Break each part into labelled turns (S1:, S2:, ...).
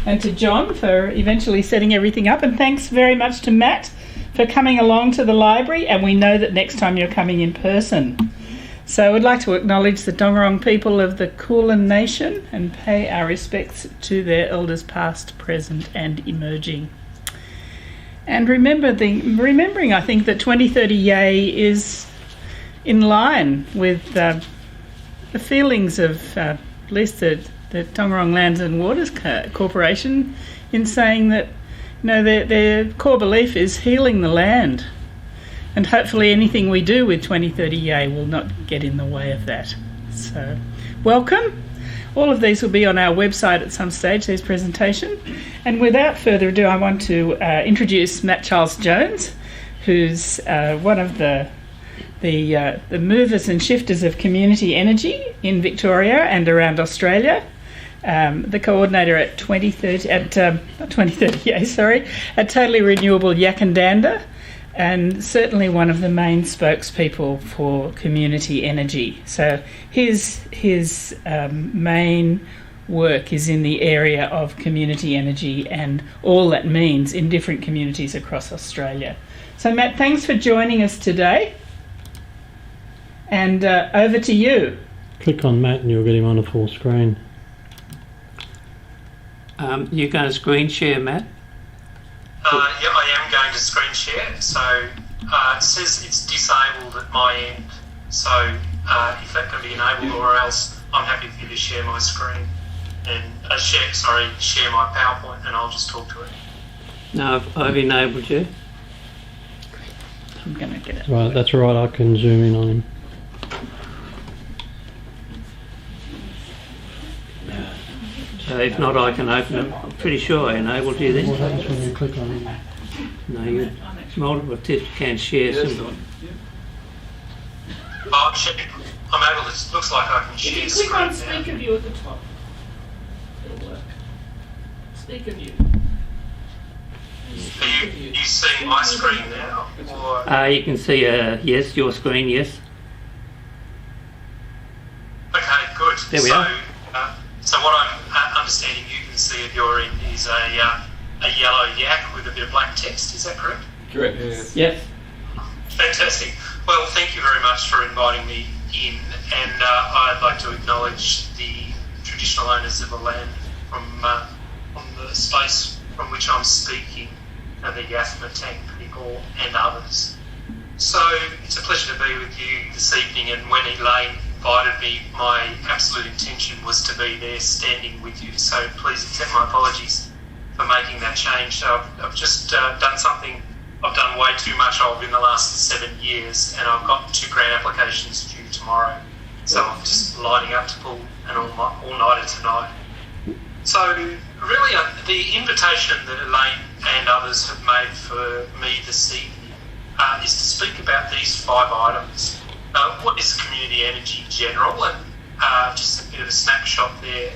S1: and to John for eventually setting everything up, and thanks very much to Matt for coming along to the library, and we know that next time you're coming in person. So I'd like to acknowledge the Dongorong people of the Kulin Nation and pay our respects to their elders past, present and emerging. And remembering, I think, that 2030 Yay is in line with the feelings of at least the Dongorong Lands and Waters Corporation in saying that, you know, their core belief is healing the land. And hopefully anything we do with 2030 Yay will not get in the way of that. So, welcome. All of these will be on our website at some stage, this presentation. And without further ado, I want to introduce Matt Charles Jones, who's one of the movers and shifters of community energy in Victoria and around Australia. The coordinator at 2030 at Totally Renewable Yackandandah, and certainly one of the main spokespeople for community energy. So his main work is in the area of community energy and all that means in different communities across Australia. So Matt, thanks for joining us today. And over to you.
S2: Click on Matt and you'll get him on a full screen.
S3: You're going to screen share, Matt?
S4: Yeah, I am going to screen share. So it says it's disabled at my end. So if that can be enabled, or else I'm happy for you to share my screen and share my PowerPoint, and I'll just talk to it.
S3: No, I've enabled you.
S1: I'm going to get it.
S2: Right, that's right. I can zoom in on him.
S3: So if not, I can open it. I'm pretty sure I enabled you then.
S2: What happens when you click on him?
S3: No, you multiple tips can share symbol.
S4: I'm able to. Looks like I can share.
S1: Click on speaker view at the top. It'll work. Speaker view.
S4: Are you seeing my screen now? Or?
S3: You can see yes, your screen, yes.
S4: Okay, good.
S3: There we are.
S4: So what I'm understanding you can see at your end is a yellow yak with a bit of black text. Is that correct?
S5: Correct.
S3: Yes.
S4: Fantastic. Well, thank you very much for inviting me in, and I'd like to acknowledge the traditional owners of the land from the space from which I'm speaking, the Yathma-Tang people and others. So it's a pleasure to be with you this evening, and when Elaine invited me, my absolute intention was to be there standing with you, so please accept my apologies for making that change. I've just done something I've done way too much of in the last 7 years, and I've got 2 grant applications due tomorrow, so I'm just lining up to pull an all-nighter tonight. So really the invitation that Elaine and others have made for me this evening is to speak about these 5 items. What is community energy in general, and just a bit of a snapshot there,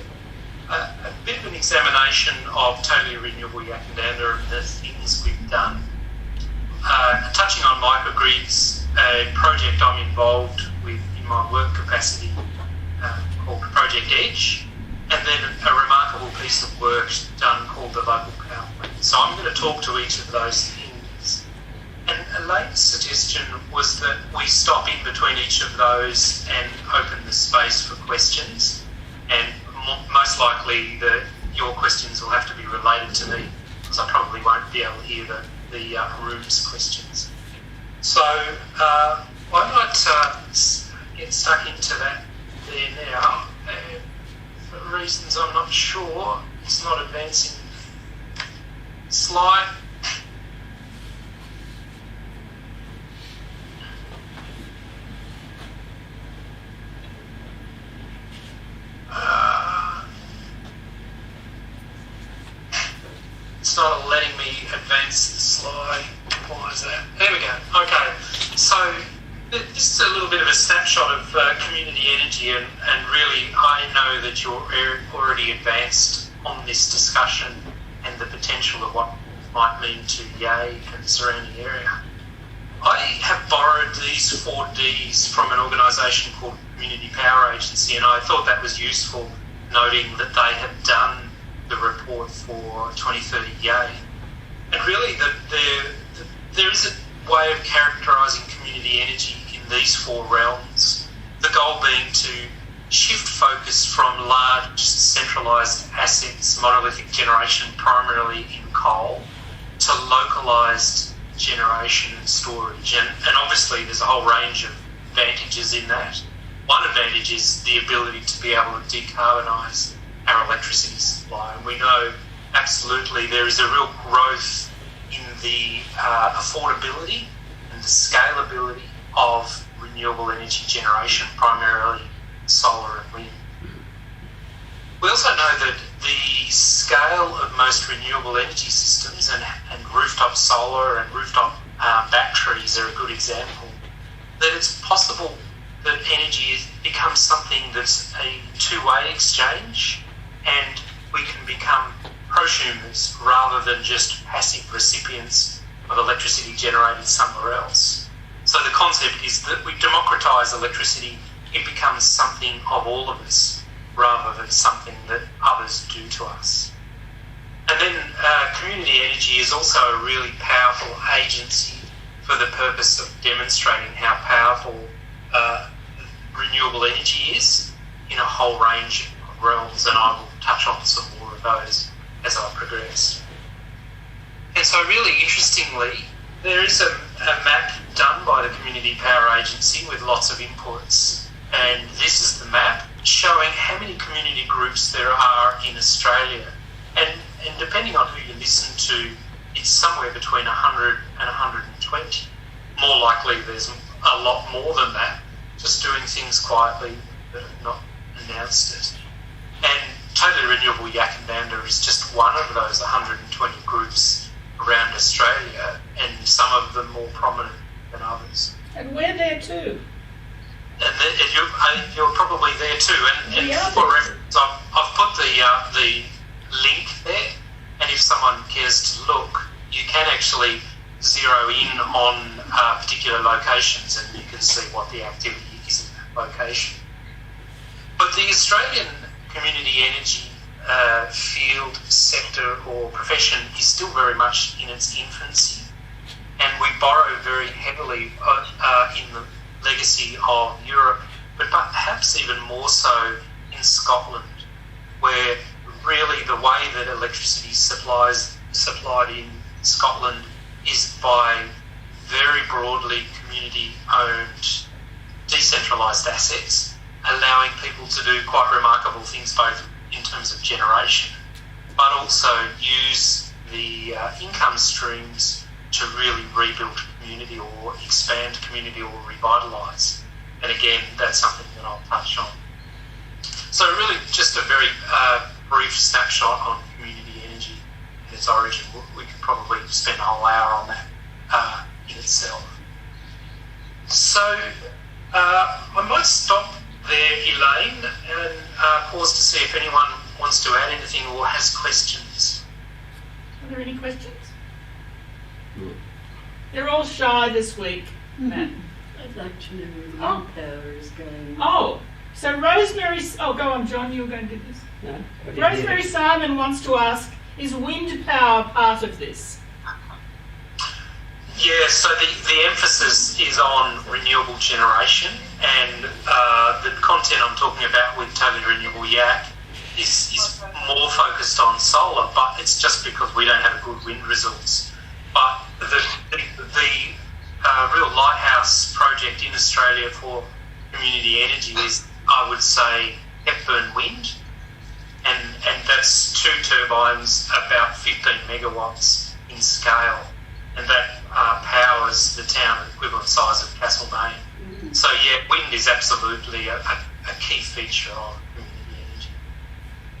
S4: a bit of an examination of Totally Renewable Yackandandah and the things we've done, touching on microgrids, a project I'm involved with in my work capacity called Project Edge, and then a remarkable piece of work done called the Local Power Plan. So I'm going to talk to each of those things. And Elaine's suggestion was that we stop in between each of those and open the space for questions. And most likely your questions will have to be related to me, because I probably won't be able to hear the room's questions. So I might get stuck into that there now. For reasons I'm not sure, it's not advancing. Slide. It's not letting me advance the slide. Why is that? There we go. Okay. So this is a little bit of a snapshot of community energy, and really I know that you're already advanced on this discussion and the potential of what it might mean to Yay and the surrounding area. I have borrowed these 4 Ds from an organisation called Community Power Agency, and I thought that was useful, noting that they have done the report for 2030 Yay. And really, there is a way of characterising community energy in these four realms, the goal being to shift focus from large centralised assets, monolithic generation primarily in coal, to localised generation and storage. And obviously there's a whole range of advantages in that. One advantage is the ability to be able to decarbonise our electricity supply. And we know absolutely there is a real growth in the affordability and the scalability of renewable energy generation, primarily solar and wind. We also know that the scale of most renewable energy systems and rooftop solar and rooftop batteries are a good example, that it's possible that energy becomes something that's a two-way exchange, and we can become prosumers rather than just passive recipients of electricity generated somewhere else. So the concept is that we democratise electricity, it becomes something of all of us rather than something that others do to us. And then community energy is also a really powerful agency for the purpose of demonstrating how powerful renewable energy is in a whole range of realms, and I will touch on some more of those as I progress. And so really interestingly, there is a map done by the Community Power Agency with lots of inputs, and this is the map showing how many community groups there are in Australia. And depending on who you listen to, it's somewhere between 100 and 120. More likely there's a lot more than that, just doing things quietly that have not announced it. And Totally Renewable Yackanbanda is just one of those 120 groups around Australia, and some of them more prominent than others.
S1: And we're there too.
S4: And you're probably there too. And for reference, I've put the link there, and if someone cares to look, you can actually zero in on particular locations, and you can see what the activity is in that location. But the Australian community energy field, sector or profession is still very much in its infancy, and we borrow very heavily in the legacy of Europe, but perhaps even more so in Scotland, where really the way that electricity is supplied in Scotland is by very broadly community-owned decentralised assets, allowing people to do quite remarkable things both in terms of generation, but also use the income streams to really rebuild community or expand community or revitalise. And again, that's something that I'll touch on. So really just a very brief snapshot on community energy and its origin. We could probably spend a whole hour on that in itself. So I might stop there, Elaine, and pause to see if anyone wants to add anything or has questions.
S1: Are there any questions? They're all shy this week, Matt.
S5: I'd like to know where wind power is going.
S1: Oh, so Rosemary... Oh, go on, John, you were going to do this.
S3: No,
S1: Rosemary Simon wants to ask, is wind power part of this?
S4: Yeah, so the emphasis is on renewable generation, and the content I'm talking about with Totally Renewable Yak is more focused on solar, but it's just because we don't have good wind results. But the real lighthouse project in Australia for community energy is, I would say, Hepburn Wind, and that's 2 turbines about 15 megawatts in scale, and that powers the town equivalent size of Castlemaine. Mm-hmm. So yeah, wind is absolutely a key feature of community energy.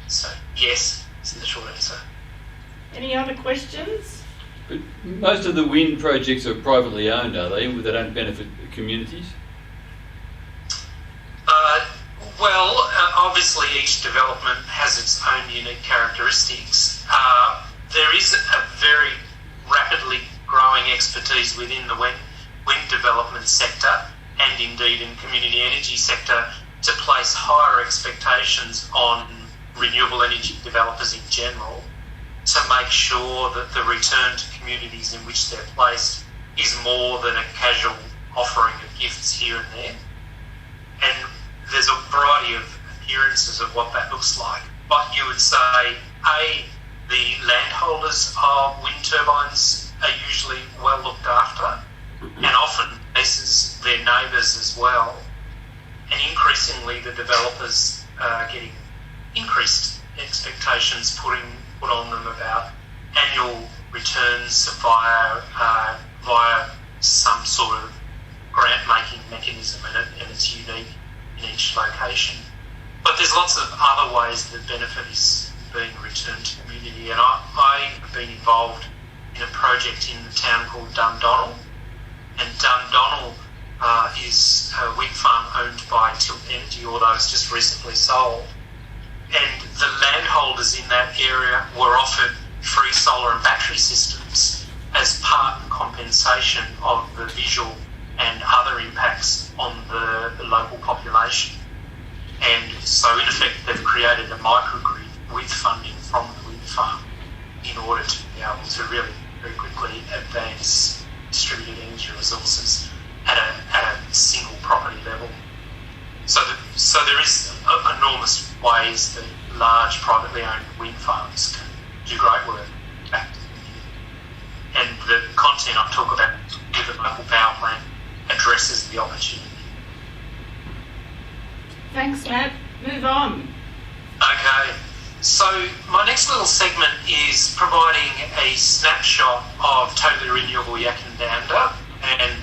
S4: So yes, is the short answer.
S1: Any other questions?
S6: But most of the wind projects are privately owned, are they? They don't benefit the communities?
S4: Obviously each development has its own unique characteristics. There is a very rapidly growing expertise within the wind development sector, and indeed in community energy sector, to place higher expectations on renewable energy developers in general to make sure that the return to communities in which they're placed is more than a casual offering of gifts here and there. And there's a variety of appearances of what that looks like. But you would say, A, the landholders of wind turbines are usually well looked after, and often cases their neighbours as well. And increasingly the developers are getting increased expectations put on them about annual returns via some sort of grant-making mechanism, and it's unique in each location. But there's lots of other ways that benefit is being returned to community, and I have been involved in a project in the town called Dundonnell, and Dundonnell is a wind farm owned by Tilt Energy, although it's just recently sold. And the landholders in that area were offered free solar and battery systems as part compensation of the visual and other impacts on the local population. And so in effect they've created a microgrid with funding from the wind farm in order to be able to really very quickly advance distributed energy resources at a single property level. So there is enormous ways that large privately owned wind farms can do great work back to the community. And the content I talk about with the local power plant addresses the opportunity.
S1: Thanks, Matt. Move on.
S4: Okay, so my next little segment is providing a snapshot of totally renewable Yackandandah, and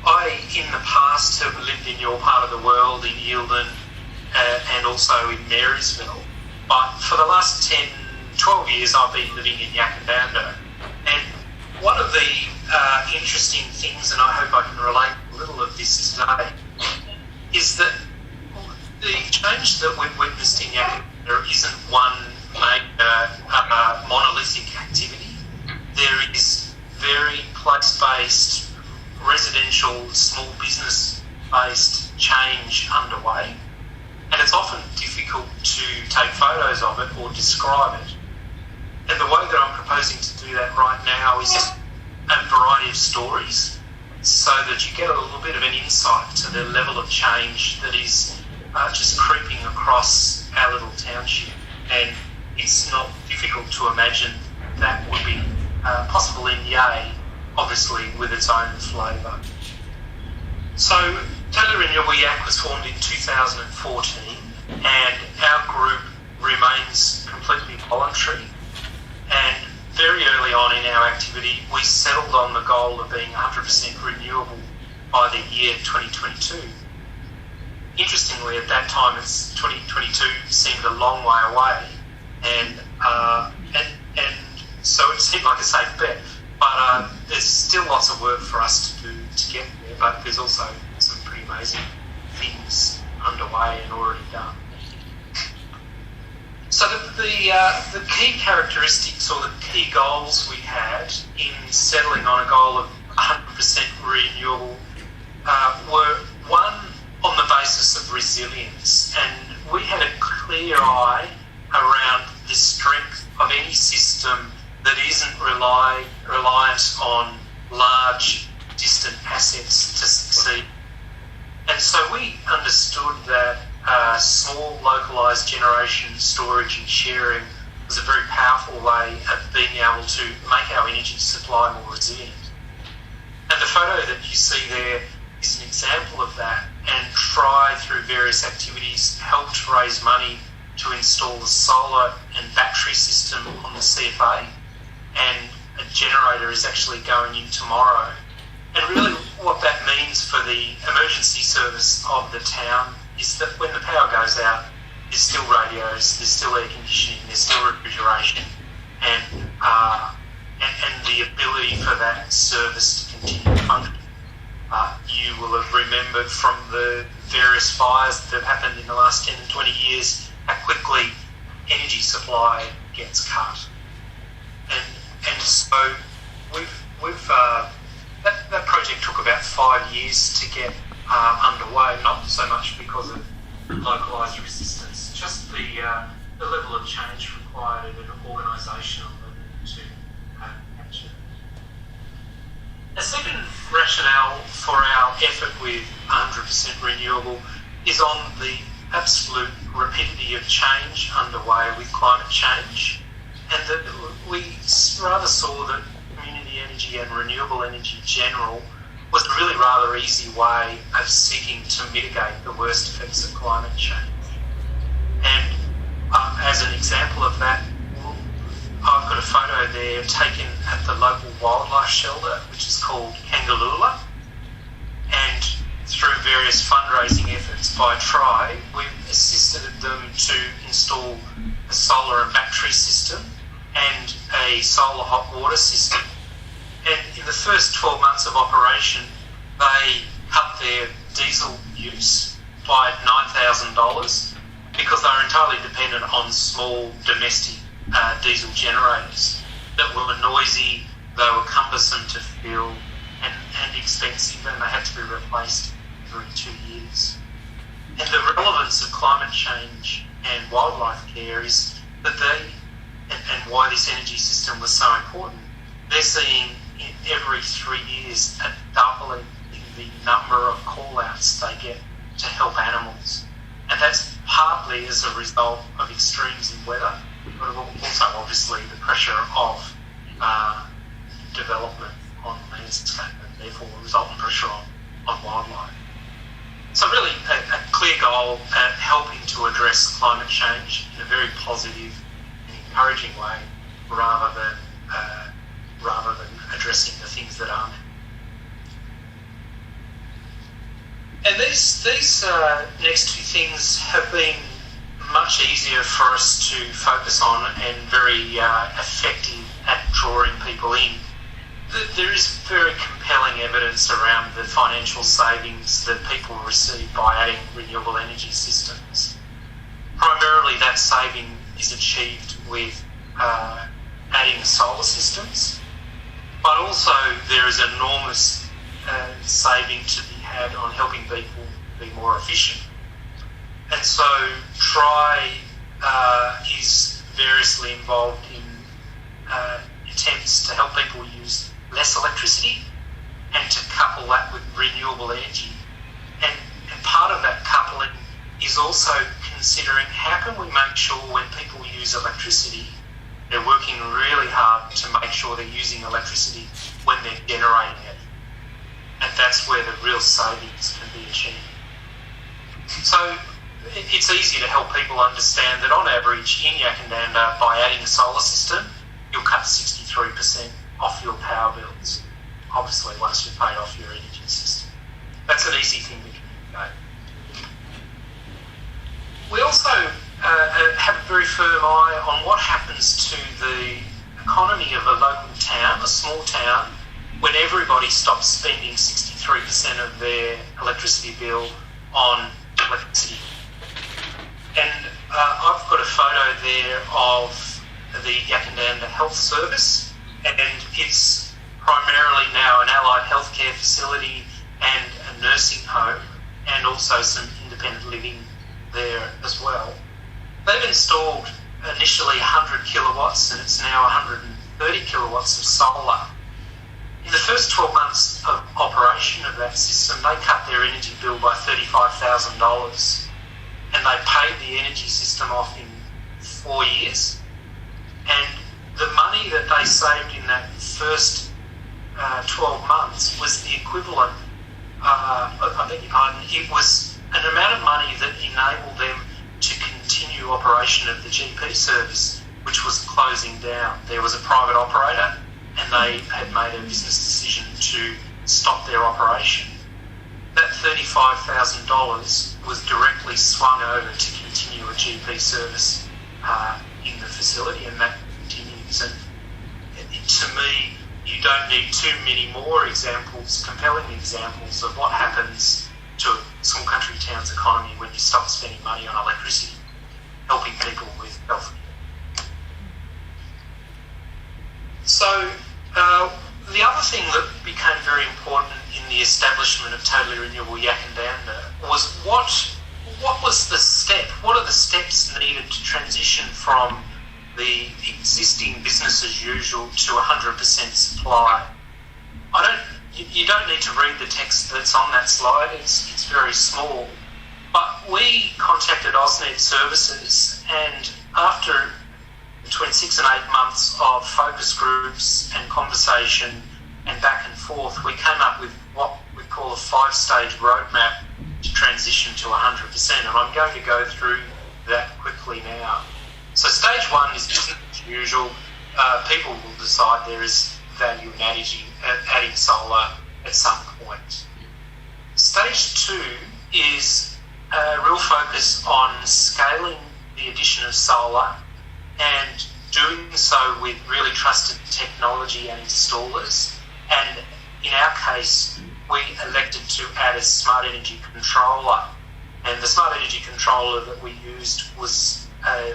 S4: I, in the past, have lived in your part of the world, in Eildon, and also in Marysville. But for the last 10, 12 years, I've been living in Yackandandah. And one of the interesting things, and I hope I can relate a little of this today, is that the change that we've witnessed in Yackandandah isn't one major monolithic activity. There is very place-based, residential, small business-based change underway, and it's often difficult to take photos of it or describe it. And the way that I'm proposing to do that right now is just a variety of stories, so that you get a little bit of an insight to the level of change that is just creeping across our little township. And it's not difficult to imagine that would be possible in Yea, obviously with its own flavour. So Totally Renewable Yak was formed in 2014, and our group remains completely voluntary. And very early on in our activity, we settled on the goal of being 100% renewable by the year 2022. Interestingly, at that time, it's 2022 seemed a long way away, and so it seemed like a safe bet. But there's still lots of work for us to do to get there, but there's also some pretty amazing things underway and already done. So the key characteristics or the key goals we had in settling on a goal of 100% renewable were, one, on the basis of resilience, and we had a clear eye around the strength of any system that isn't reliant on large, distant assets to succeed. And so we understood that small, localised generation, storage and sharing was a very powerful way of being able to make our energy supply more resilient. And the photo that you see there is an example of that, and Try, through various activities, helped raise money to install the solar and battery system on the CFA, and a generator is actually going in tomorrow. And really what that means for the emergency service of the town is that when the power goes out, there's still radios, there's still air conditioning, there's still refrigeration, and the ability for that service to continue to function. You will have remembered from the various fires that have happened in the last 10 and 20 years how quickly energy supply gets cut. And so that project took about 5 years to get underway, not so much because of localised resistance, just the the level of change required at an organisational level to capture. A second rationale for our effort with 100% renewable is on the absolute rapidity of change underway with climate change, and that we rather saw that community energy and renewable energy in general was a really rather easy way of seeking to mitigate the worst effects of climate change. And as an example of that, I've got a photo there taken at the local wildlife shelter, which is called Kangaloola, and through various fundraising efforts by Tri, we've assisted them to install a solar and battery system and a solar hot water system. And in the first 12 months of operation, they cut their diesel use by $9,000 because they were entirely dependent on small domestic diesel generators that were noisy, they were cumbersome to fill and expensive, and they had to be replaced every 2 years. And the relevance of climate change and wildlife care is that and why this energy system was so important, they're seeing in every 3 years a doubling in the number of call-outs they get to help animals. And that's partly as a result of extremes in weather, but also obviously the pressure of development on landscape and therefore resultant pressure on wildlife. So really a clear goal at helping to address climate change in a very positive and encouraging way rather than addressing the things that aren't. And these next two things have been much easier for us to focus on and very effective at drawing people in. There is very compelling evidence around the financial savings that people receive by adding renewable energy systems. Primarily that saving is achieved with adding solar systems, but also there is enormous saving to be had on helping people be more efficient. And so Tri is variously involved in attempts to help people use less electricity and to couple that with renewable energy. And part of that coupling is also considering how can we make sure when people use electricity, they're working really hard to make sure they're using electricity when they're generating it. And that's where the real savings can be achieved. So it's easy to help people understand that on average in Yackandandah, by adding a solar system, you'll cut 63% off your power bills, obviously once you've paid off your energy system. That's an easy thing to communicate. We also have a very firm eye on what happens to the economy of a local town, a small town, when everybody stops spending 63% of their electricity bill on electricity. And I've got a photo there of the Yackandandah Health Service, and it's primarily now an allied healthcare facility and a nursing home, and also some independent living there as well. They've installed initially 100 kilowatts, and it's now 130 kilowatts of solar. In the first 12 months of operation of that system, they cut their energy bill by $35,000, and they paid the energy system off in 4 years. And the money that they saved in that first 12 months was the equivalent, I beg your pardon, it was an amount of money that enabled them to continue operation of the GP service, which was closing down. There was a private operator, and they had made a business decision to stop their operation. That $35,000 was directly swung over to continue a GP service in the facility, and that continues. And to me, you don't need too many more examples, compelling examples of what happens to a small country town's economy when you stop spending money on electricity, helping people with health. So the other thing that became very important in the establishment of Totally Renewable Yackandandah was what what was the step? What are the steps needed to transition from the existing business as usual to 100% supply? You don't need to read the text that's on that slide. It's very small. But we contacted AusNet Services, and after between 6 and 8 months of focus groups and conversation and back and forth, we came up with what we call a 5-stage roadmap to transition to 100%. And I'm going to go through that quickly now. So stage 1 is business as usual. People will decide there is value in adding solar at some point. Stage 2 is a real focus on scaling the addition of solar and doing so with really trusted technology and installers. And in our case, we elected to add a smart energy controller. And the smart energy controller that we used was a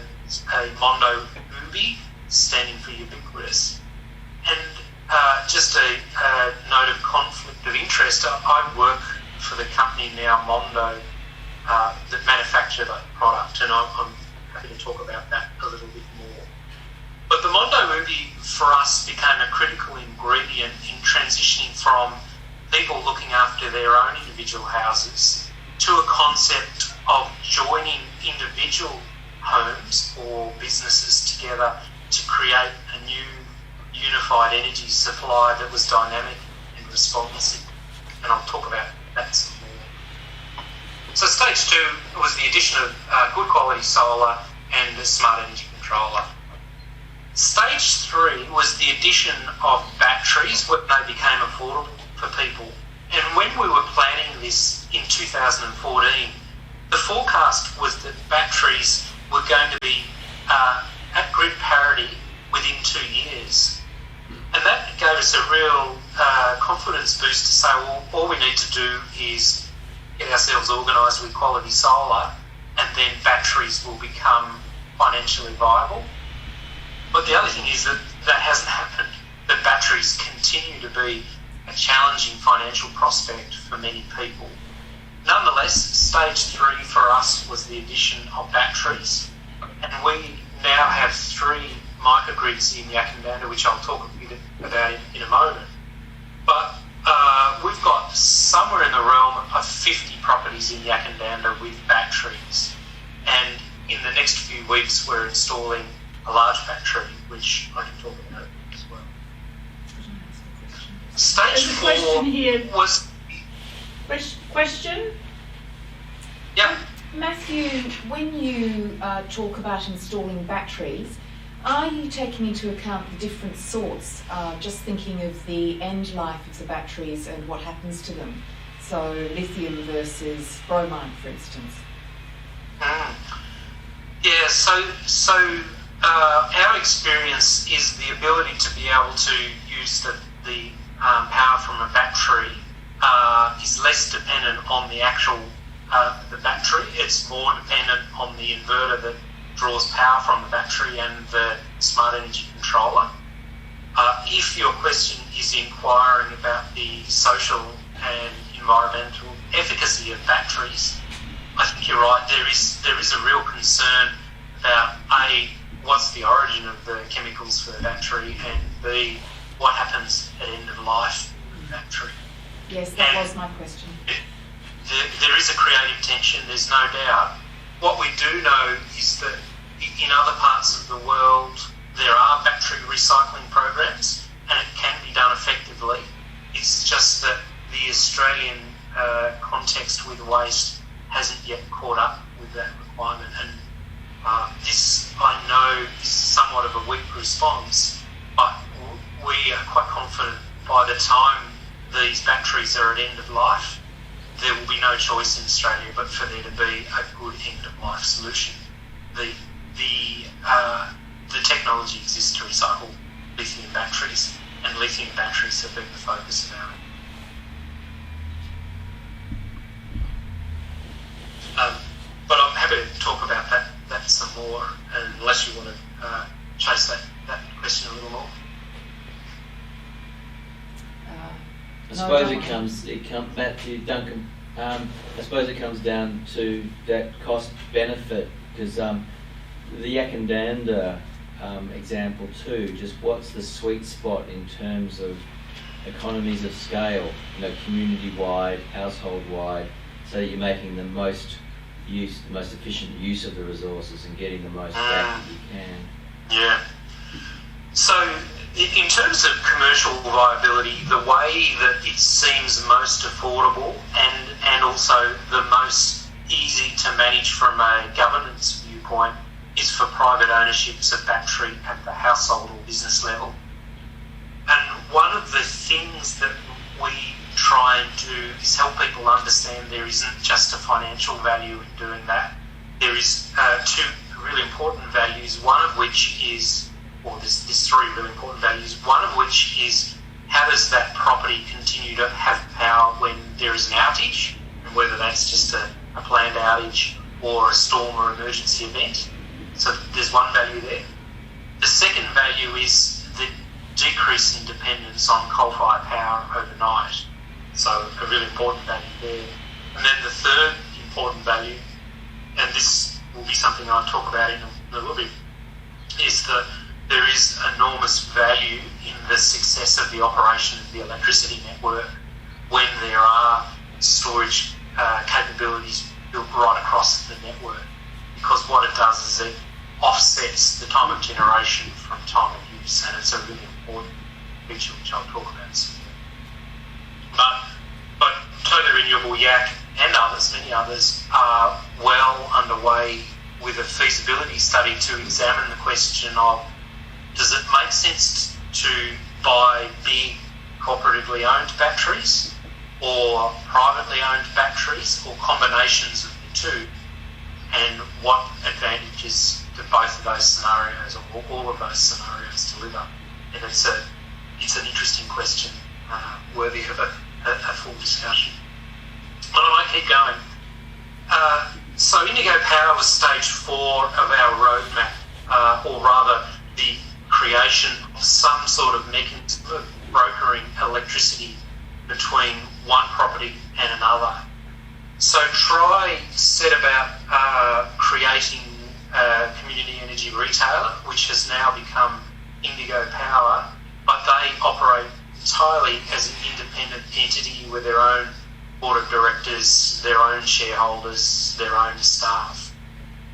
S4: Mondo UBI, standing for ubiquitous. And just a note of conflict of interest, I work for the company now, Mondo, that manufacture that product, and I'm happy to talk about that a little bit more. But the Mondo UBI for us became a critical ingredient in transitioning from people looking after their own individual houses to a concept of joining individual homes or businesses together to create a new unified energy supply that was dynamic and responsive. And I'll talk about that some more. So stage 2 was the addition of good quality solar and the smart energy controller. Stage 3 was the addition of batteries when they became affordable for people. And when we were planning this in 2014, the forecast was that batteries were going to be at grid parity within 2 years. And that gave us a real confidence boost to say, well, all we need to do is get ourselves organised with quality solar, and then batteries will become financially viable. But the other thing is that that hasn't happened. That batteries continue to be a challenging financial prospect for many people. Nonetheless, stage 3 for us was the addition of batteries, and we now have 3 microgrids in Yackandandah, which I'll talk a bit about in a moment. But we've got somewhere in the realm of 50 properties in Yackandandah with batteries, and in the next few weeks we're installing a large battery, which I can talk about as well. Stage
S1: There's a
S4: 4
S1: question here.
S4: was...
S1: Question?
S4: Yeah.
S7: Matthew, when you talk about installing batteries, are you taking into account the different sorts, just thinking of the end life of the batteries and what happens to them? So lithium versus bromine, for instance.
S4: Yeah, so our experience is the ability to be able to use the power from a battery is less dependent on the actual the battery. It's more dependent on the inverter that draws power from the battery and the smart energy controller. If your question is inquiring about the social and environmental efficacy of batteries, I think you're right. There is a real concern about A, what's the origin of the chemicals for the battery, and B, what happens at end of life of the battery.
S7: Yes, that was my question.
S4: There is a creative tension, there's no doubt. What we do know is that in other parts of the world there are battery recycling programs, and it can be done effectively. It's just that the Australian context with waste hasn't yet caught up with that requirement, and this, I know, is somewhat of a weak response, but we are quite confident by the time these batteries are at end of life, there will be no choice in Australia but for there to be a good end of life solution. The technology exists to recycle lithium batteries, and lithium batteries have been the focus of our. But I'm happy to talk about that some more, unless you want to chase that question a little more.
S8: I suppose it comes, Matthew, Duncan, I suppose it comes down to that cost benefit, because the Yackandandah example too, just what's the sweet spot in terms of economies of scale, community-wide, household-wide, so that you're making the most efficient use of the resources and getting the most back that you can.
S4: Yeah. So, in terms of commercial viability, the way that it seems most affordable and also the most easy to manage from a governance viewpoint is for private ownerships of battery at the household or business level. And one of the things that we try and do is help people understand there isn't just a financial value in doing that. There is two really important values, one of which is, or there's three really important values, one of which is how does that property continue to have power when there is an outage, and whether that's just a planned outage or a storm or emergency event. So there's one value there. The second value is the decrease in dependence on coal-fired power overnight. So a really important value there. And then the third important value, and this will be something I'll talk about in a little bit, is that there is enormous value in the success of the operation of the electricity network when there are storage capabilities built right across the network. Because what it does is it offsets the time of generation from time of use, and it's a really important feature which I'll talk about soon. But Totally Renewable Yak and others, many others, are well underway with a feasibility study to examine the question of, does it make sense to buy big cooperatively owned batteries or privately owned batteries or combinations of the two, and what advantages do both of those scenarios or all of those scenarios deliver? And it's an interesting question, worthy of a full discussion. But I might keep going. So Indigo Power was stage 4 of our roadmap, or rather the creation of some sort of mechanism of brokering electricity between one property and another. So Tri set about creating a community energy retailer, which has now become Indigo Power, but they operate entirely as an independent entity with their own board of directors, their own shareholders, their own staff.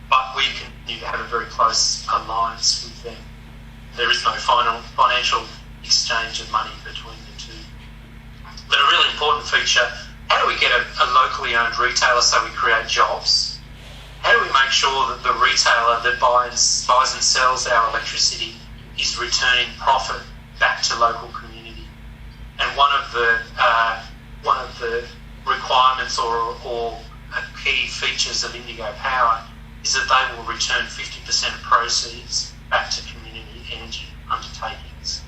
S4: But we continue to have a very close alliance with them. There is no financial exchange of money between the two. But a really important feature, how do we get a locally owned retailer so we create jobs? How do we make sure that the retailer that buys and sells our electricity is returning profit back to local community? And one of the requirements or key features of Indigo Power is that they will return 50% of proceeds back to community energy undertakings.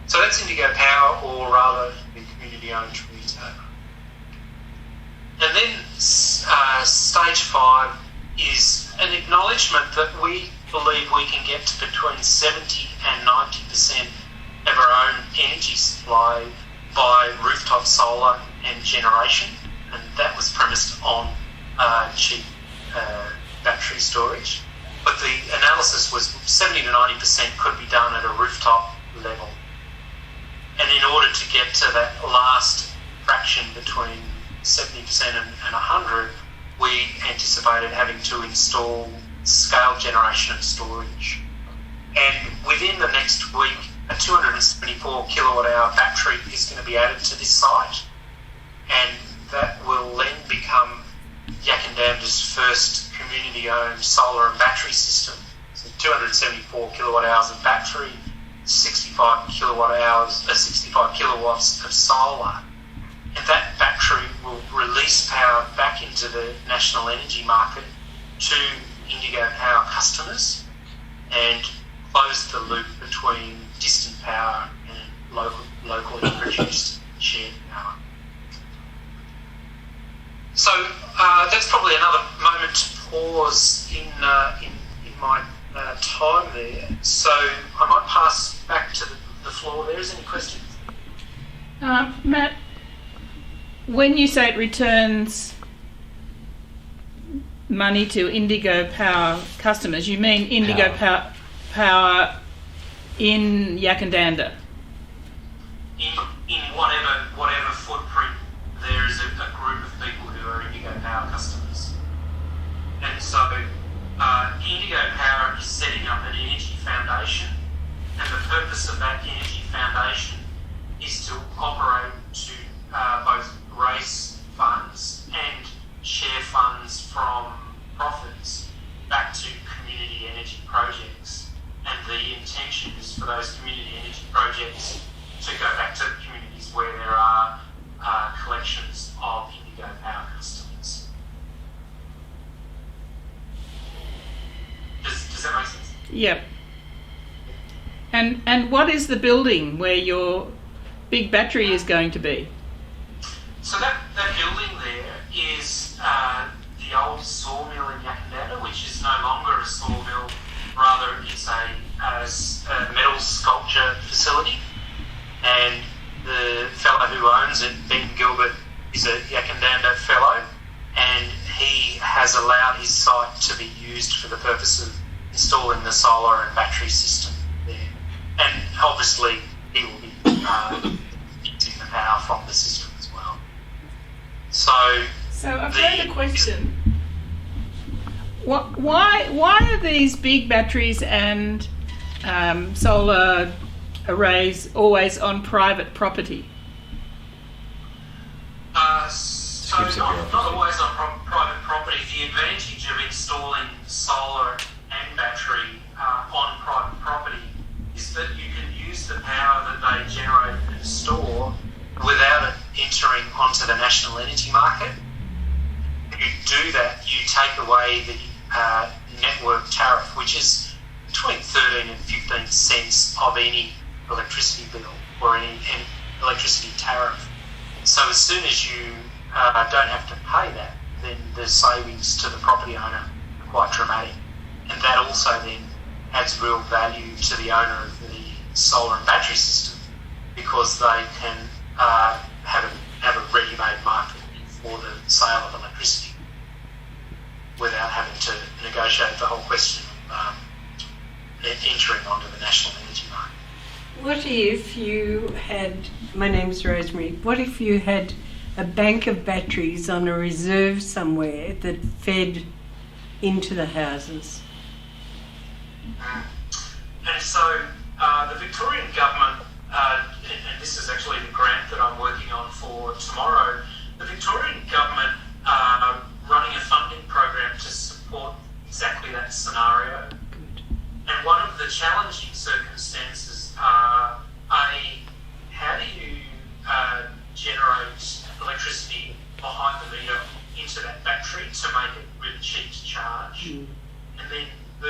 S4: So that's Indigo Power, or rather the community-owned retailer. And then stage 5 is an acknowledgement that we believe we can get to between 70 and 90% of our own energy supply by rooftop solar and generation, and that was premised on cheap battery storage. But the analysis was 70 to 90% could be done at a rooftop level. And in order to get to that last fraction between 70% and 100, we anticipated having to install scale generation and storage. And within the next week, a 274 kilowatt hour battery is going to be added to this site, and that will then become Yackandandah's first community-owned solar and battery system. So 274 kilowatt hours of battery, 65 kilowatts of solar, and that battery will release power back into the national energy market to Indigo Power customers and close the loop between distant power and locally produced shared power. So that's probably another moment to pause in my time there. So I might pass back to the floor there. Is there any questions?
S1: Matt, when you say it returns money to Indigo Power customers, you mean Indigo Power in Yakandanda?
S4: In whatever footprint there is a group of people who are Indigo Power customers. And so Indigo Power is setting up an energy foundation, and the purpose of that energy foundation is to operate to both raise funds and share funds from profits back to community energy projects. And the intention is for those community energy projects to go back to communities where there are collections of Indigo Power customers. Does that make sense?
S1: Yep. And what is the building where your big battery is going to be?
S4: So that building there is the old sawmill in Yakandanda, which is no longer a sawmill, rather it's a metal sculpture facility. And the fellow who owns it, Ben Gilbert, is a Yakandanda fellow, and he has allowed his site to be used for the purpose of installing the solar and battery system there. And obviously he will be using the power from the system as well. So
S1: a further question. Why are these big batteries and solar arrays always on private property?
S4: So not always on private property. The advantage of installing solar and battery on private property is that you can use the power that they generate and store without it entering onto the national energy market. When you do that, you take away the network tariff, which is between 13 and 15 cents of any electricity bill or any electricity tariff. So as soon as you don't have to pay that, then the savings to the property owner are quite dramatic. And that also then adds real value to the owner of the solar and battery system, because they can have a ready-made market for the sale of electricity without having to negotiate the whole question of entering onto the national energy market.
S5: What if you had, my name's Rosemary, what if you had a bank of batteries on a reserve somewhere that fed into the houses?
S4: And so the Victorian government, and this is actually the grant that I'm working on for tomorrow, the Victorian government running a funding program to support exactly that scenario.
S5: Good.
S4: And one of the challenging circumstances are, how do you generate electricity behind the meter into that battery to make it really cheap to charge? And then B,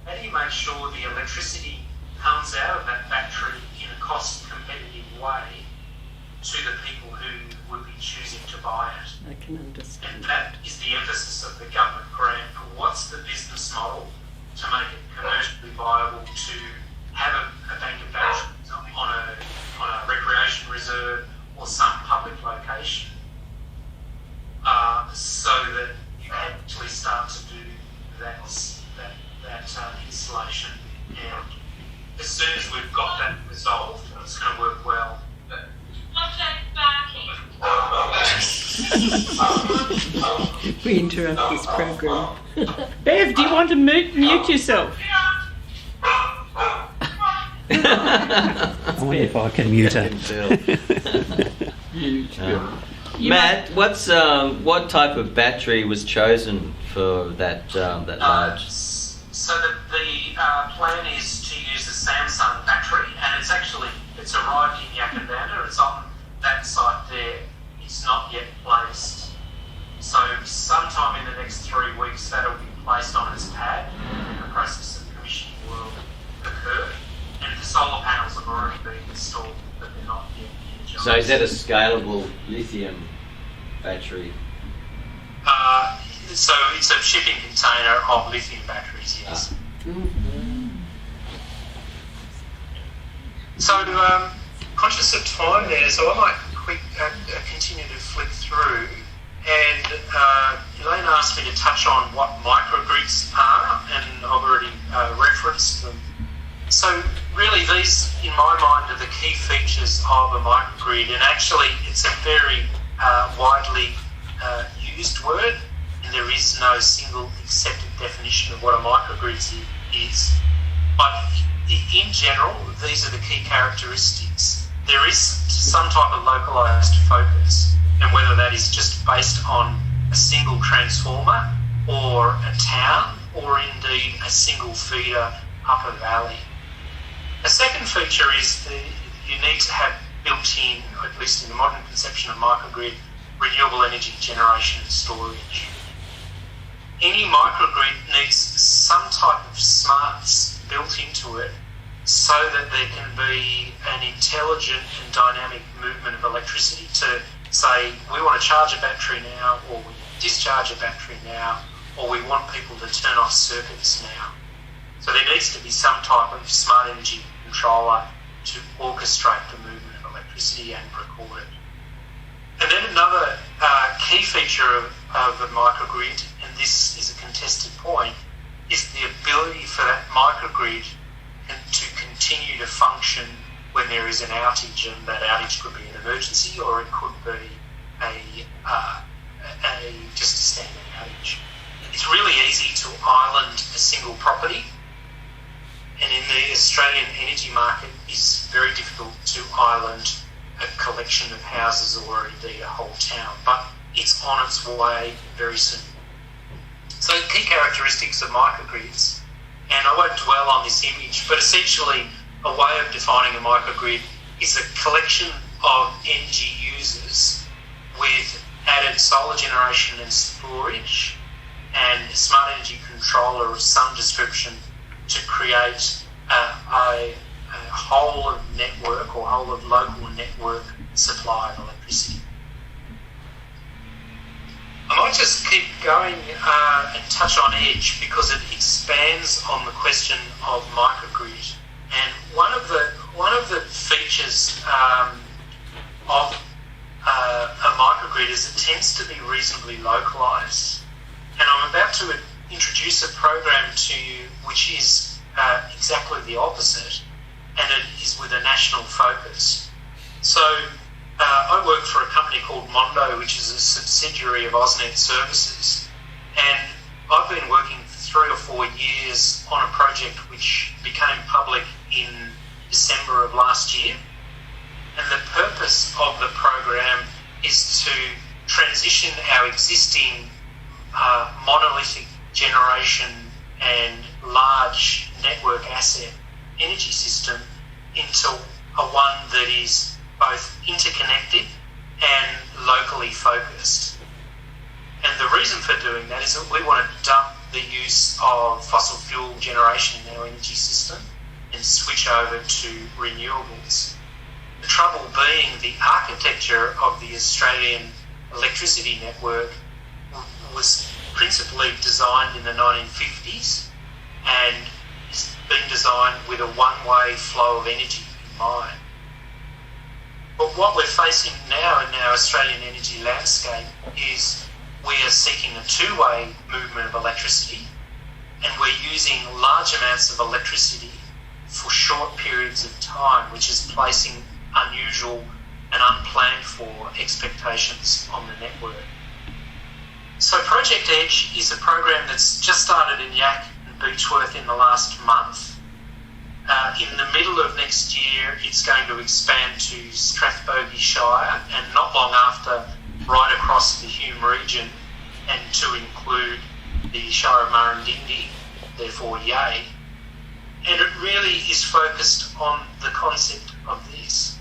S4: how do you make sure the electricity comes out of that battery in a cost competitive way to the people who would be choosing to buy it?
S5: I can understand.
S4: And that is the emphasis of the government grant. What's the business model to make it commercially viable to have a bank of batteries on a recreation reserve or some public location, so that you can actually start to do that installation. And as soon as we've got that resolved, it's going to work well.
S5: We interrupt this program.
S1: Bev, do you want to mute yourself?
S9: I wonder if I can mute her.
S8: Matt, what type of battery was chosen for that large?
S4: So the plan is to use a Samsung battery, and it's arrived in Yakandanda. It's on that site there. It's not yet placed. So sometime in the next 3 weeks, that'll be placed on its pad, and the process of commissioning will occur. And the solar panels have already been installed, but they're not yet energized.
S8: So is that a scalable lithium battery?
S4: So it's a shipping container of lithium batteries, yes. So conscious of time there, so I might continue to flick through, and Elaine asked me to touch on what microgrids are, and I've already referenced them. So really these, in my mind, are the key features of a microgrid, and actually it's a very widely used word, and there is no single accepted definition of what a microgrid is. But in general, these are the key characteristics. There is some type of localised focus, and whether that is just based on a single transformer or a town, or indeed a single feeder up a valley. A second feature is that you need to have built-in, at least in the modern conception of microgrid, renewable energy generation and storage. Any microgrid needs some type of smarts built into it so that there can be an intelligent and dynamic movement of electricity to say, we want to charge a battery now, or we discharge a battery now, or we want people to turn off circuits now. So there needs to be some type of smart energy controller to orchestrate the movement of electricity and record it. And then another key feature of a microgrid, and this is a contested point, is the ability for that microgrid to continue to function when there is an outage, and that outage could be an emergency or it could be just a standard outage. It's really easy to island a single property, and in the Australian energy market it's very difficult to island a collection of houses or indeed a whole town, but it's on its way very soon. So key characteristics of microgrids, and I won't dwell on this image, but essentially a way of defining a microgrid is a collection of energy users with added solar generation and storage and a smart energy controller of some description to create a whole of network or whole of local network supply of electricity. I might just keep going and touch on EDGE because it expands on the question of microgrid. And one of the features of a microgrid is it tends to be reasonably localised. And I'm about to introduce a program to you which is exactly the opposite, and it is with a national focus. So I work for a company called Mondo, which is a subsidiary of AusNet Services, and I've been working for 3 or 4 years on a project which became public in December of last year. And the purpose of the program is to transition our existing monolithic generation and large network asset energy system into a one that is both interconnected and locally focused. And the reason for doing that is that we want to dump the use of fossil fuel generation in our energy system and switch over to renewables. The trouble being the architecture of the Australian electricity network was principally designed in the 1950s and it's been designed with a one-way flow of energy in mind. But what we're facing now in our Australian energy landscape is we are seeking a two-way movement of electricity, and we're using large amounts of electricity for short periods of time, which is placing unusual and unplanned for expectations on the network. So Project EDGE is a program that's just started in Yak and Beechworth in the last month. In the middle of next year, it's going to expand to Strathbogie Shire, and not long after, right across the Hume region, and to include the Shire of Murrindindi, therefore Yea. And it really is focused on the concept of this.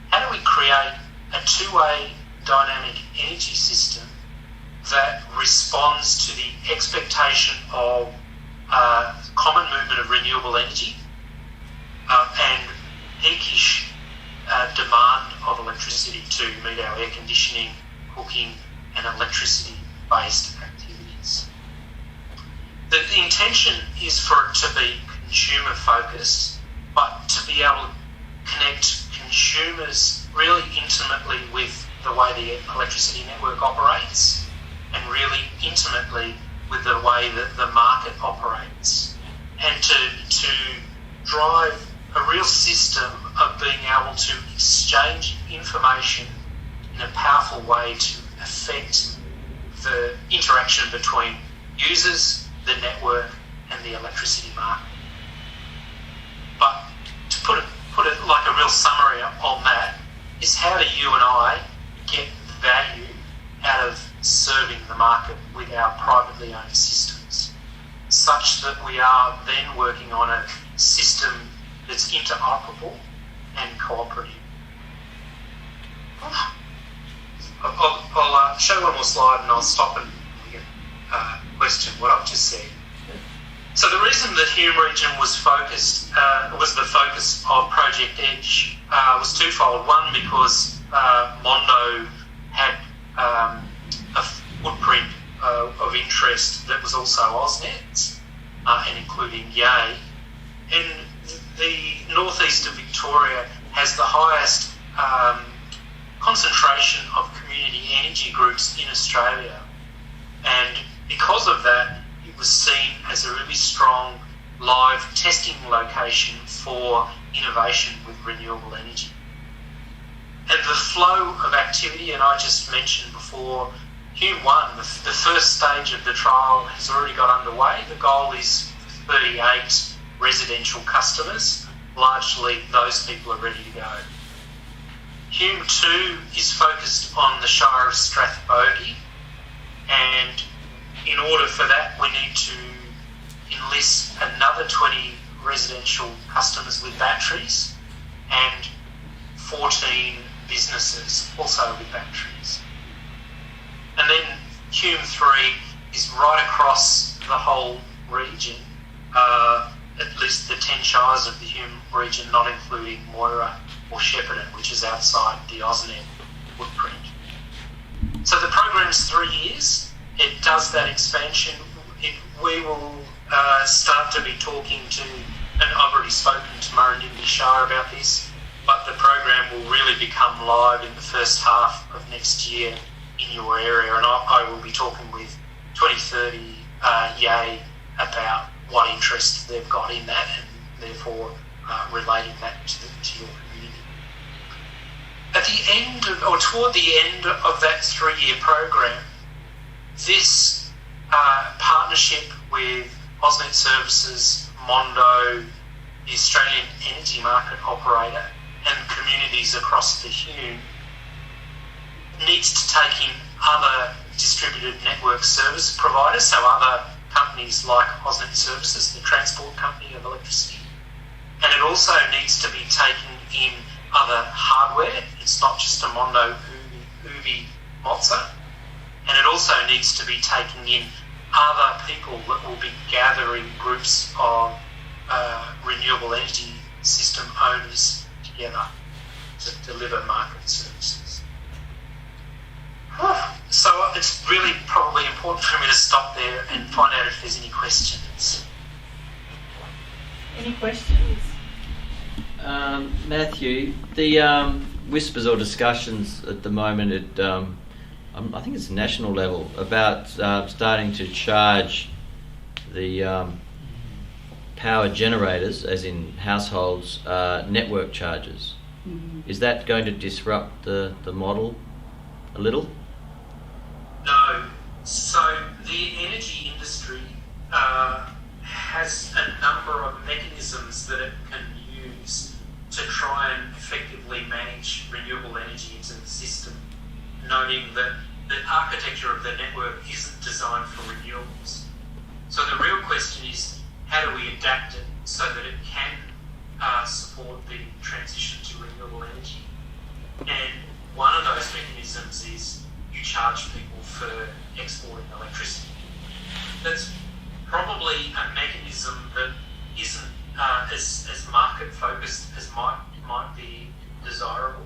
S4: How do we create a two-way dynamic energy system that responds to the expectation of common movement of renewable energy and peakish demand of electricity to meet our air conditioning, cooking and electricity-based activities? The intention is for it to be consumer-focused, but to be able to connect consumers really intimately with the way the electricity network operates and really intimately with the way that the market operates, and to drive a real system of being able to exchange information in a powerful way to affect the interaction between users, the network, and the electricity market. But to put it like a real summary on that is, how do you and I get value out of serving the market with our privately owned systems, such that we are then working on a system that's interoperable and cooperative? I'll show one more slide and I'll stop and question what I've just said. So the reason that Hume Region was the focus of Project Edge was twofold. One, because Mondo had a footprint of interest that was also AusNet's, and including Yay. And the northeast of Victoria has the highest concentration of community energy groups in Australia. And because of that, it was seen as a really strong live testing location for innovation with renewable energy. And the flow of activity, and I just mentioned before, Hume 1, the first stage of the trial has already got underway. The goal is 38 residential customers. Largely, those people are ready to go. Hume 2 is focused on the Shire of Strathbogie, and in order for that, we need to enlist another 20 residential customers with batteries and 14 businesses also with batteries. And then Hume 3 is right across the whole region, at least the 10 shires of the Hume region, not including Moira or Shepparton, which is outside the AusNet footprint. So the program's 3 years. It does that expansion. We will start to be talking to, and I've already spoken to Murrumbidgee Shire about this, but the program will really become live in the first half of next year in your area, and I will be talking with 2030 Yay about what interest they've got in that, and therefore relating that to your community. At the end of, or toward the end of that 3-year program, this partnership with AusNet Services, Mondo, the Australian Energy Market Operator, and communities across the Hume needs to take in other distributed network service providers, so other companies like AusNet Services, the transport company of electricity. And it also needs to be taken in other hardware. It's not just a Mondo, Ubi, Mozza. And it also needs to be taken in other people that will be gathering groups of renewable energy system owners together to deliver market services. So it's really probably important for me to stop there and find out if there's any questions.
S1: Any questions?
S8: Matthew, the whispers or discussions at the moment at I think it's national level about starting to charge the power generators, as in households, network charges. Mm-hmm. Is that going to disrupt the model a little?
S4: No. So the energy industry has a number of mechanisms that it can use to try and effectively manage renewable energy into the system, noting that the architecture of the network isn't designed for renewables. So the real question is, how do we adapt it so that it can support the transition to renewable energy? And one of those mechanisms is you charge people for exporting electricity. That's probably a mechanism that isn't as market focused as might be desirable.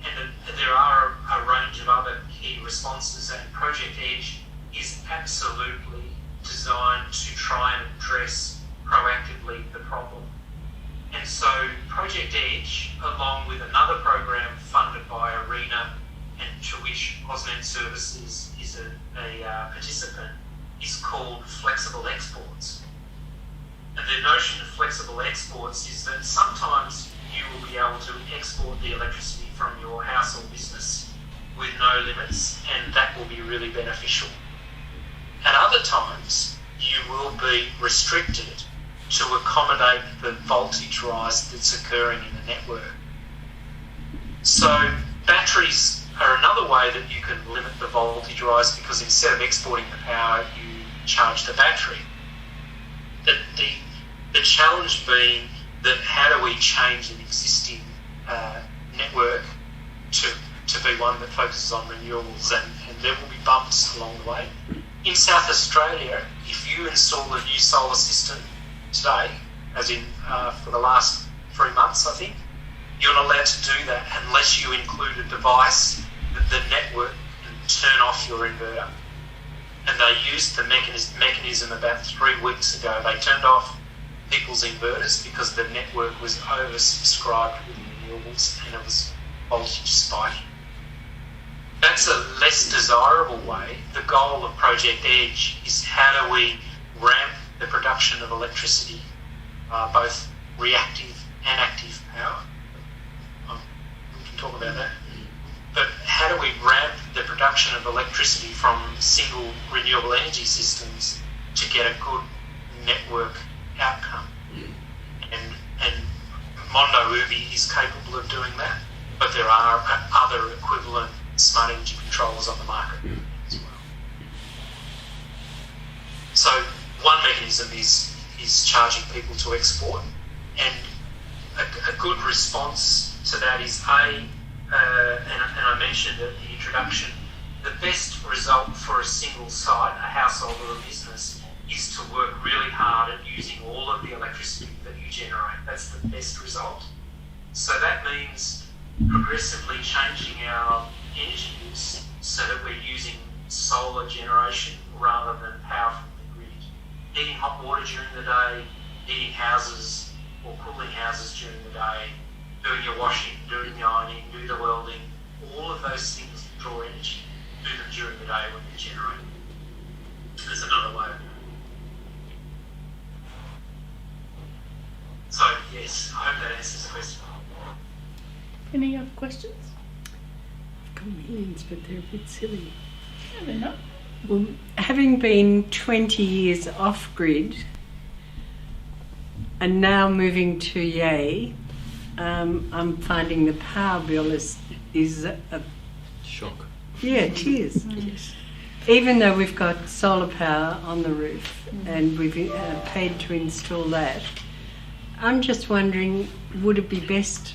S4: And there are a range of other key responses, and Project Edge is absolutely designed to try and address proactively the problem. And so Project Edge, along with another program funded funded by ARENA and to which AusNet Services is a participant, is called flexible exports. And the notion of flexible exports is that sometimes you will be able to export the electricity from your house or business with no limits, and that will be really beneficial. At other times, you will be restricted to accommodate the voltage rise that's occurring in the network. So batteries are another way that you can limit the voltage rise, because instead of exporting the power, you charge the battery. The challenge being that how do we change an existing network to be one that focuses on renewables, and there will be bumps along the way. In South Australia, if you install a new solar system today, as in for the last 3 months, I think, you're not allowed to do that unless you include a device that the network can turn off your inverter. And they used the mechanism about 3 weeks ago. They turned off people's inverters because the network was oversubscribed with renewables and it was voltage spiking. That's a less desirable way. The goal of Project Edge is how do we ramp the production of electricity, both reactive and active power. We can talk about that. But how do we ramp the production of electricity from single renewable energy systems to get a good network outcome? And Mondo Ubi is capable of doing that, but there are other equivalent smart energy controllers on the market as well. So one mechanism is charging people to export, and a good response to that is and I mentioned at the introduction, the best result for a single site, a household or a business, is to work really hard at using all of the electricity that you generate. That's the best result. So that means progressively changing our energy use so that we're using solar generation rather than power from the grid. Heating hot water during the day, heating houses or cooling houses during the day, doing your washing, doing the ironing, do the welding, all of those things that draw energy, do them during the day when you're generating. There's another way of doing it. So yes, I hope that answers the question.
S1: Any other questions?
S5: I've got millions, but they're a bit silly.
S1: No, they're not.
S5: Well, having been 20 years off-grid and now moving to Yea, I'm finding the power bill is a
S6: Shock.
S5: yeah, it is. Yes. Even though we've got solar power on the roof and we've paid to install that, I'm just wondering, would it be best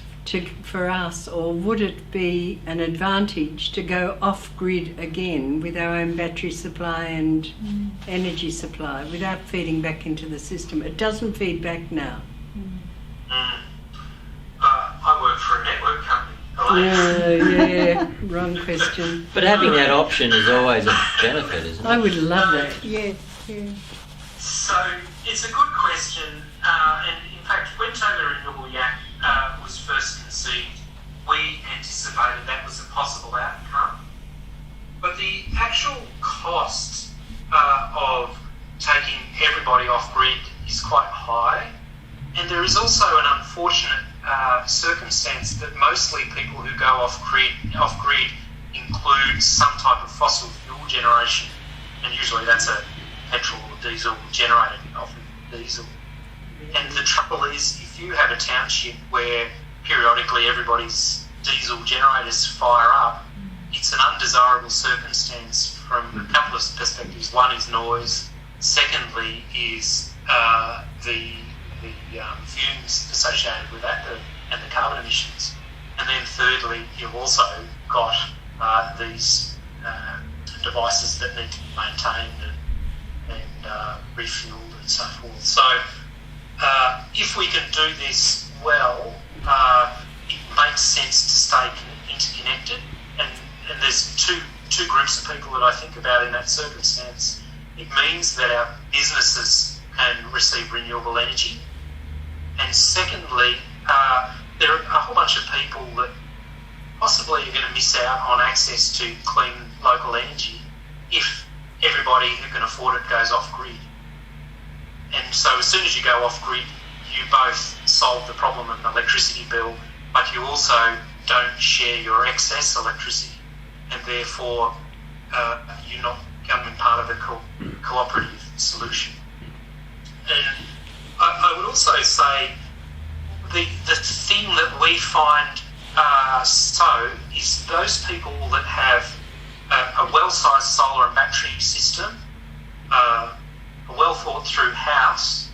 S5: for us, or would it be an advantage to go off-grid again with our own battery supply and energy supply without feeding back into the system? It doesn't feed back now.
S4: I work for a network company.
S5: Yeah, wrong question.
S8: But having that option is always a benefit, isn't it?
S5: I would love that. Yes, yeah.
S4: So it's a good question, and in fact, when Total Renewable Yak was first conceived, we anticipated that was a possible outcome. But the actual cost of taking everybody off grid is quite high, and there is also an unfortunate circumstance that mostly people who go off grid include some type of fossil fuel generation, and usually that's a petrol or diesel generated, often diesel. And the trouble is, if you have a township where periodically everybody's diesel generators fire up, it's an undesirable circumstance from a couple of perspectives. One is noise. Secondly is the fumes associated with that and the carbon emissions. And then thirdly, you've also got these devices that need to be maintained and refueled and so forth. So if we can do this well, it makes sense to stay interconnected. And there's two groups of people that I think about in that circumstance. It means that our businesses can receive renewable energy. And secondly, there are a whole bunch of people that possibly simply you're going to miss out on access to clean local energy if everybody who can afford it goes off grid. And so as soon as you go off grid, you both solve the problem of an electricity bill, but you also don't share your excess electricity, and therefore you're not becoming part of a cooperative solution. And I would also say the thing that we find is those people that have a well-sized solar and battery system, a well thought through house,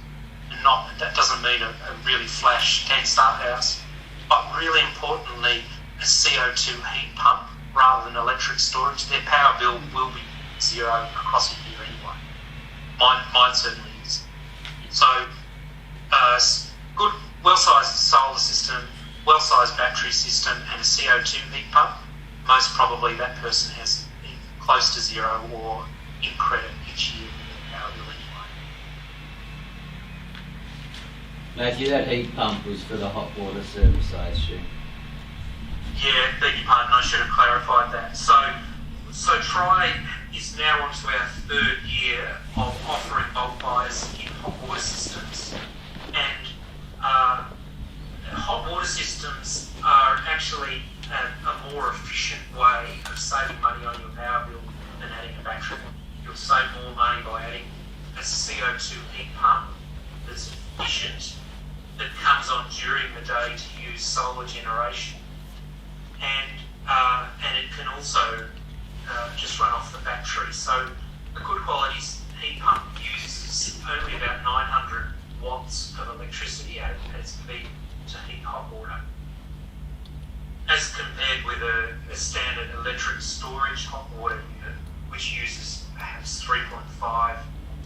S4: and that doesn't mean a really flash 10-star house, but really importantly a CO2 heat pump rather than electric storage. Their power bill will be zero across a year anyway. Mine certainly is. So good well-sized solar system, well-sized battery system and a CO2 heat pump, most probably that person has close to zero or in credit each year with their power bill anyway.
S8: Matthew, that heat pump was for the hot water service, I assume.
S4: Yeah, beg your pardon, I should have clarified that. So Tri is now onto our third year of offering bulk buys in hot water systems. And hot water systems are actually a more efficient way of saving money on your power bill than adding a battery. You'll save more money by adding a CO2 heat pump that's efficient, that comes on during the day to use solar generation, and it can also just run off the battery. So a good quality heat pump uses only about 900 watts of electricity at its peak to heat hot water, as compared with a standard electric storage hot water unit, which uses perhaps 3.5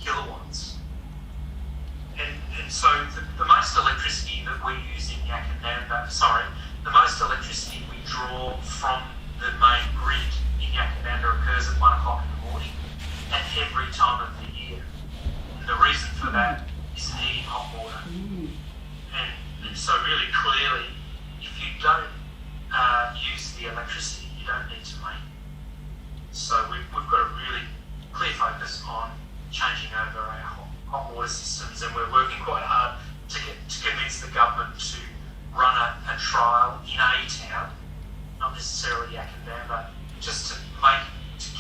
S4: kilowatts. And so the most electricity that we use in Yackandandah, the most electricity we draw from the main grid in Yackandandah occurs at 1 o'clock in the morning at every time of the year. And the reason for that is heating hot water. And so really clearly, if you don't use the electricity, you don't need to make it. So we've got a really clear focus on changing over our hot water systems, and we're working quite hard to convince the government to run a trial in a town, not necessarily Yackandandah, just to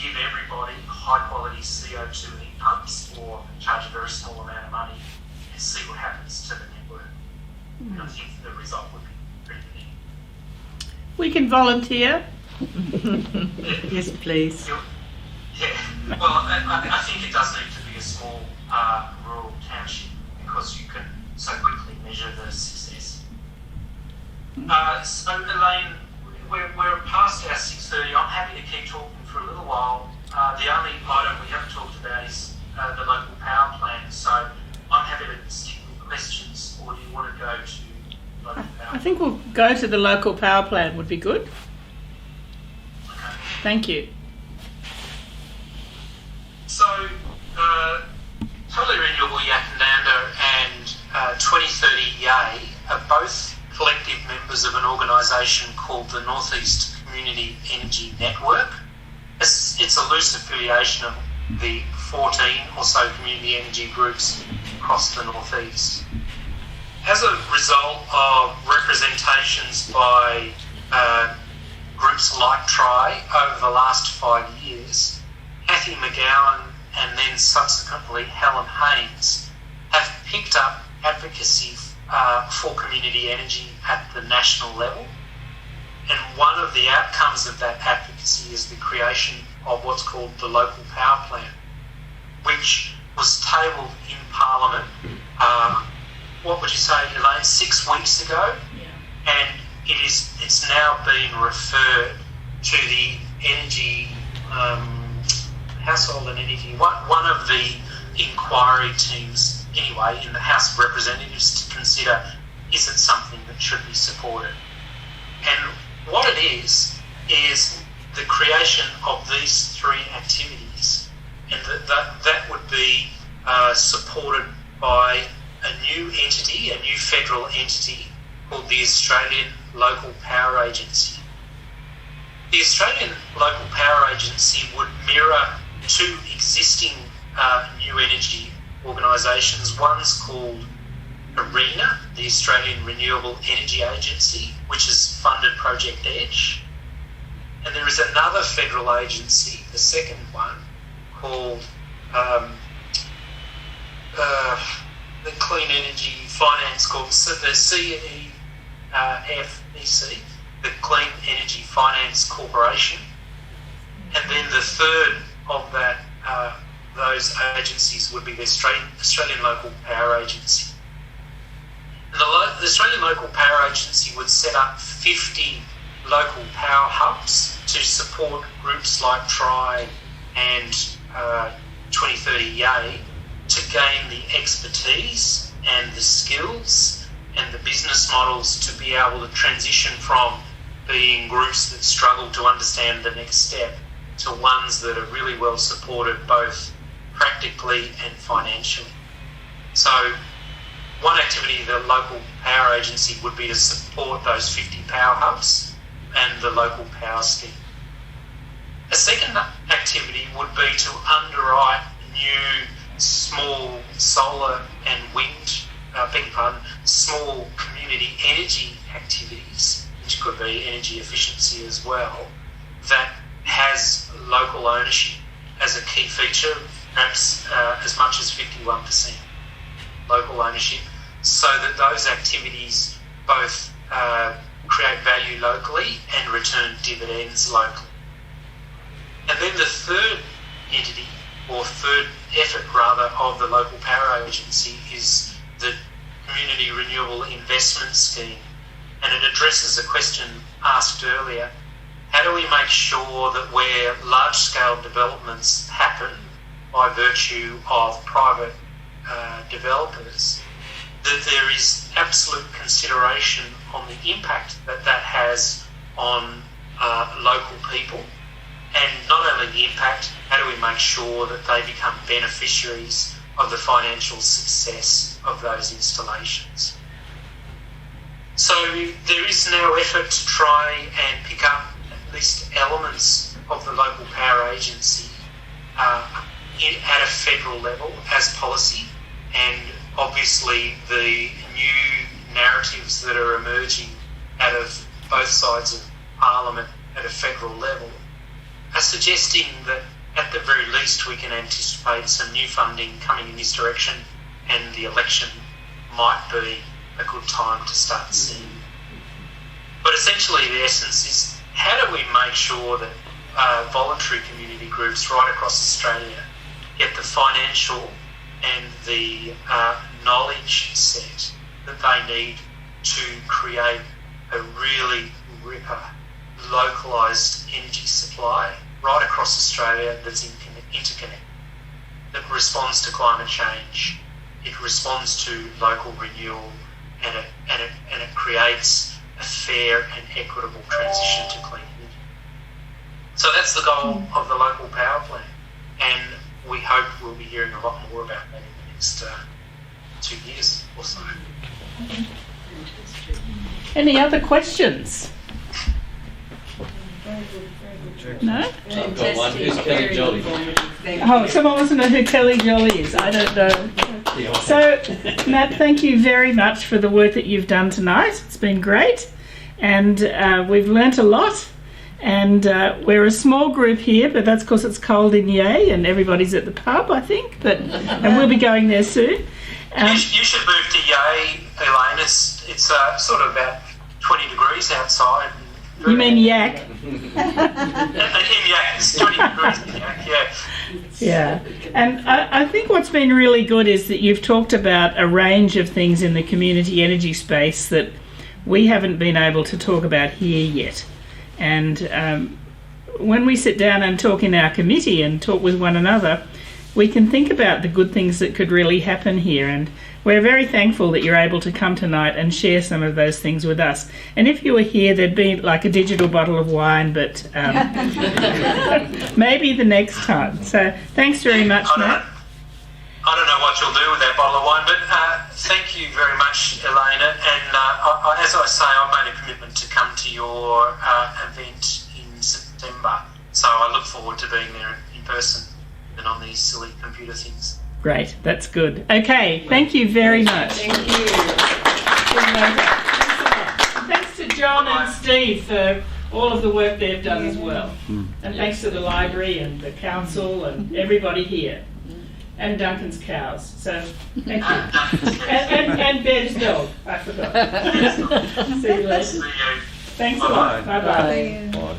S4: give everybody high quality CO2 heat pumps or charge a very small amount of money and see what happens to the network. And I think the result would be pretty good.
S1: We can volunteer.
S5: Yes, please.
S4: Yeah, well, I think it does need to be a small rural township because you can so quickly measure the success. So Elaine, we're past our 6:30. I'm happy to keep talking for a little while. The only item we haven't talked about is the local power plan. So I'm happy to stick with questions, or do you want to go to local power?
S1: I think we'll go to the local power plan would be good.
S4: Okay.
S1: Thank you.
S4: So, Totally Renewable Yackandandah and 2030 Yay are both collective members of an organisation called the North East Community Energy Network. It's a loose affiliation of the 14 or so community energy groups across the North East. As a result of representations by groups like Tri over the last 5 years, Cathy McGowan and then subsequently Helen Haynes have picked up advocacy for community energy at the national level. And one of the outcomes of that advocacy is the creation of what's called the Local Power Plan, which was tabled in Parliament, what would you say, Elaine, 6 weeks ago? Yeah. And it's now been referred to the Energy, Household and Energy, one of the inquiry teams anyway in the House of Representatives to consider, is it something that should be supported? And what it is the creation of these three activities, and that would be supported by a new entity, a new federal entity called the Australian Local Power Agency. The Australian Local Power Agency would mirror two existing new energy organisations. One's called ARENA, the Australian Renewable Energy Agency, which has funded Project Edge. And there is another federal agency, the second one, called the Clean Energy Finance Corporation, the CEFEC, the Clean Energy Finance Corporation. And then the third of those agencies would be the Australian Local Power Agency. And the Australian Local Power Agency would set up 50 local power hubs to support groups like TRI and 2030 Yay to gain the expertise and the skills and the business models to be able to transition from being groups that struggle to understand the next step to ones that are really well supported both practically and financially. So one activity the local power agency would be to support those 50 power hubs and the local power scheme. A second activity would be to underwrite new small solar and wind, small community energy activities, which could be energy efficiency as well, that has local ownership as a key feature, perhaps as much as 51% local ownership, so that those activities both create value locally and return dividends locally. And then the third entity, or third effort rather, of the local power agency is the Community Renewable Investment Scheme. And it addresses a question asked earlier: how do we make sure that where large-scale developments happen by virtue of private developers, that there is absolute consideration on the impact that that has on local people, and not only the impact, how do we make sure that they become beneficiaries of the financial success of those installations. So there is now effort to try and pick up at least elements of the local power agency at a federal level as policy, and obviously the new narratives that are emerging out of both sides of Parliament at a federal level are suggesting that at the very least we can anticipate some new funding coming in this direction, and the election might be a good time to start seeing. But essentially the essence is, how do we make sure that voluntary community groups right across Australia get the financial and the knowledge set that they need to create a really ripper localised energy supply right across Australia that's interconnected, that responds to climate change, it responds to local renewal, and it creates a fair and equitable transition to clean energy. So that's the goal of the local power plan, and we hope we'll be hearing a lot more about that in the next 2 years or so.
S1: Any other questions? No?
S6: I've got one. Who's Kelly Jolly?
S1: Oh, someone wants to know who Kelly Jolly is. I don't know. So, Matt, thank you very much for the work that you've done tonight. It's been great, and we've learnt a lot. And we're a small group here, but that's because it's cold in Yea and everybody's at the pub, I think. And we'll be going there soon.
S4: You should move to Yea, Elaine. It's sort of about 20 degrees outside.
S1: You mean Yak?
S4: In Yak, it's 20 degrees in Yak, yeah.
S1: Yeah, and I think what's been really good is that you've talked about a range of things in the community energy space that we haven't been able to talk about here yet. And when we sit down and talk in our committee and talk with one another, we can think about the good things that could really happen here. And we're very thankful that you're able to come tonight and share some of those things with us. And if you were here, there'd be like a digital bottle of wine, but maybe the next time. So thanks very much, Matt.
S4: I don't know what you'll do with that bottle of wine, but thank you very much, Elena. And as I say, I've made a commitment to come to your event in September. September. So I look forward to being there in person and on these silly computer things.
S1: Great, that's good. Okay, thank you very much.
S5: Thank you.
S1: Thanks to John and Steve for all of the work they've done as well. And thanks to the library and the council and everybody here. And Duncan's cows. So, thank you. And Ben's dog. I forgot. See you later. Thanks a lot. Bye-bye.
S5: Bye.